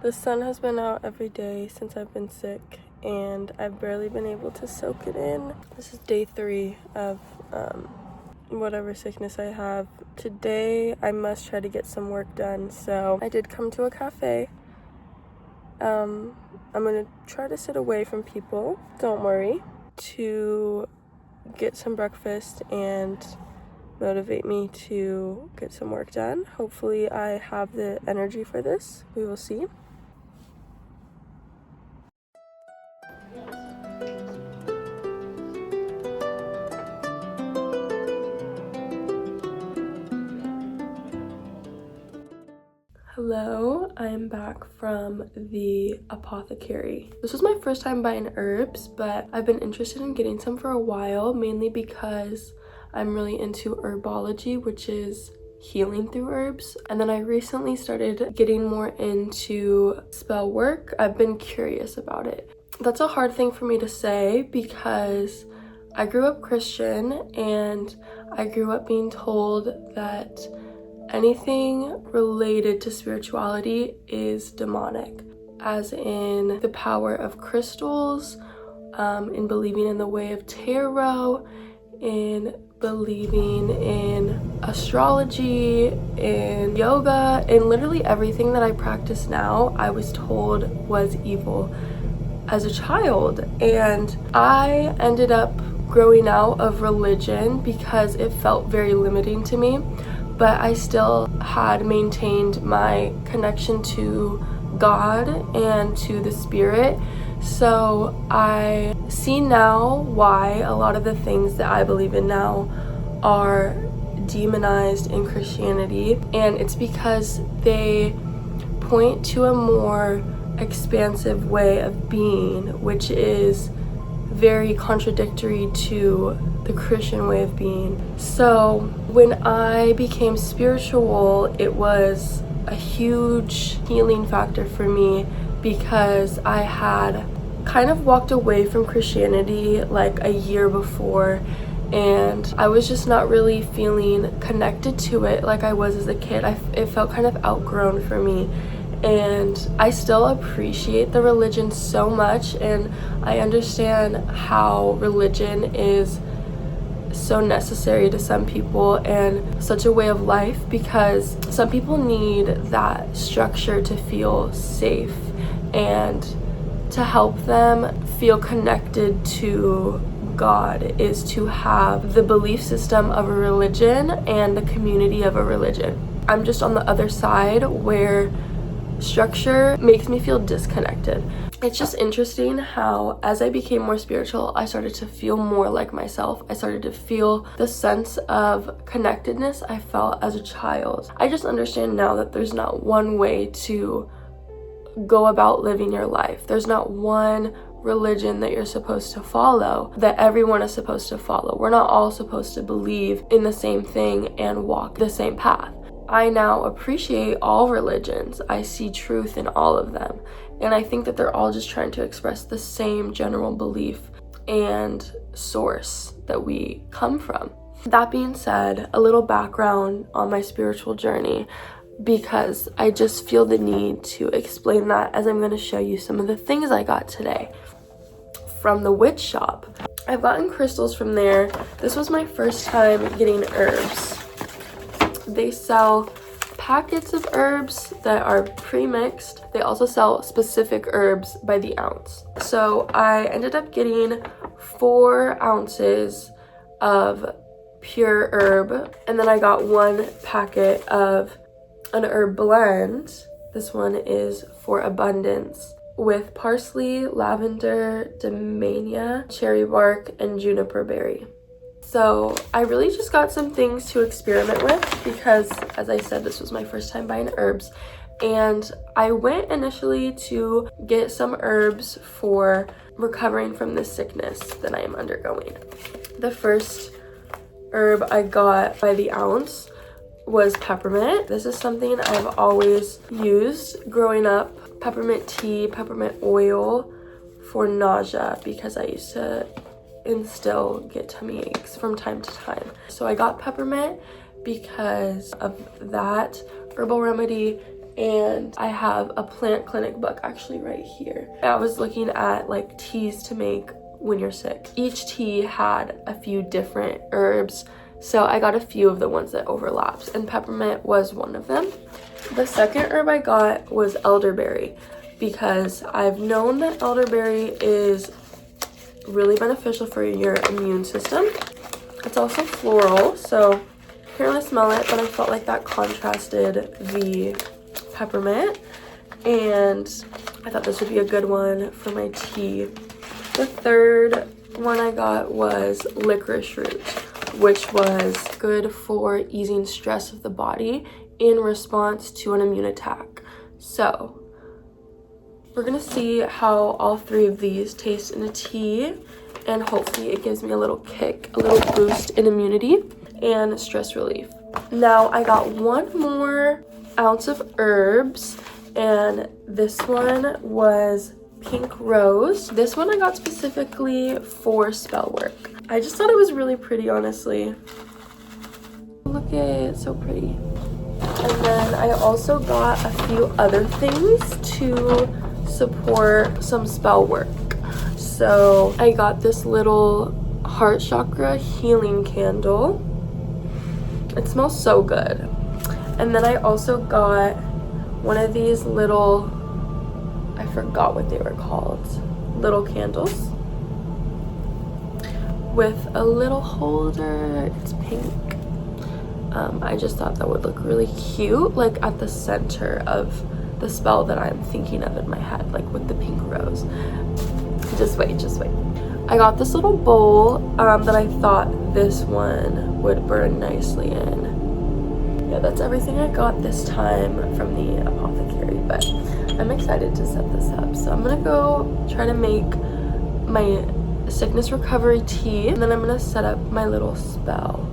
The sun has been out every day since I've been sick, and I've barely been able to soak it in. This is day 3 of whatever sickness I have. Today I must try to get some work done, so I did come to a cafe. I'm gonna try to sit away from people, don't worry, to get some breakfast and motivate me to get some work done. Hopefully I have the energy for this. We will see. Hello, I'm back from the apothecary. This was my first time buying herbs, but I've been interested in getting some for a while, mainly because I'm really into herbology, which is healing through herbs. And then I recently started getting more into spell work. I've been curious about it. That's a hard thing for me to say because I grew up Christian and I grew up being told that anything related to spirituality is demonic, as in the power of crystals, in believing in the way of tarot, in believing in astrology, in yoga, and literally everything that I practice now, I was told was evil as a child. And I ended up growing out of religion because it felt very limiting to me. But I still had maintained my connection to God and to the spirit. So I see now why a lot of the things that I believe in now are demonized in Christianity. And it's because they point to a more expansive way of being, which is very contradictory to the Christian way of being. So when I became spiritual, it was a huge healing factor for me because I had kind of walked away from Christianity like a year before, and I was just not really feeling connected to it like I was as a kid. It felt kind of outgrown for me. And I still appreciate the religion so much, and I understand how religion is so necessary to some people and such a way of life, because some people need that structure to feel safe and to help them feel connected to God is to have the belief system of a religion and the community of a religion. I'm just on the other side where structure makes me feel disconnected. It's just interesting how as I became more spiritual, I started to feel more like myself. I started to feel the sense of connectedness I felt as a child. I just understand now that there's not one way to go about living your life. There's not one religion that you're supposed to follow, that everyone is supposed to follow. We're not all supposed to believe in the same thing and walk the same path. I now appreciate all religions. I see truth in all of them. And I think that they're all just trying to express the same general belief and source that we come from. That being said, a little background on my spiritual journey, because I just feel the need to explain that as I'm going to show you some of the things I got today from the witch shop. I've gotten crystals from there. This was my first time getting herbs. They sell packets of herbs that are pre-mixed. They also sell specific herbs by the ounce. So I ended up getting 4 ounces of pure herb, and then I got 1 packet of an herb blend. This one is for abundance, with parsley, lavender, dahlia, cherry bark, and juniper berry. So I really just got some things to experiment with because, as I said, this was my first time buying herbs. And I went initially to get some herbs for recovering from this sickness that I am undergoing. The first herb I got by the ounce was peppermint. This is something I've always used growing up. Peppermint tea, peppermint oil for nausea, because I used to and still get tummy aches from time to time. So I got peppermint because of that herbal remedy and I have a plant clinic book actually right here. I was looking at like teas to make when you're sick. Each tea had a few different herbs, so I got a few of the ones that overlapped, and peppermint was one of them. The second herb I got was elderberry, because I've known that elderberry is really beneficial for your immune system. It's also floral, so I can't really smell it, but I felt like that contrasted the peppermint, and I thought this would be a good one for my tea. The third one I got was licorice root, which was good for easing stress of the body in response to an immune attack. So we're gonna see how all three of these taste in a tea, and hopefully it gives me a little kick, a little boost in immunity and stress relief. Now I got 1 more ounce of herbs, and this one was pink rose. This one I got specifically for spell work. I just thought it was really pretty, honestly. Look at it, it's so pretty. And then I also got a few other things to support some spell work. So I got this little heart chakra healing candle. It smells so good. And then I also got one of these little, I forgot what they were called, little candles with a little holder. It's pink. I just thought that would look really cute, like at the center of the spell that I'm thinking of in my head, like with the pink rose. Just wait. I got this little bowl that I thought this one would burn nicely in. Yeah, that's everything I got this time from the apothecary, but I'm excited to set this up. So I'm gonna go try to make my sickness recovery tea, and then I'm gonna set up my little spell.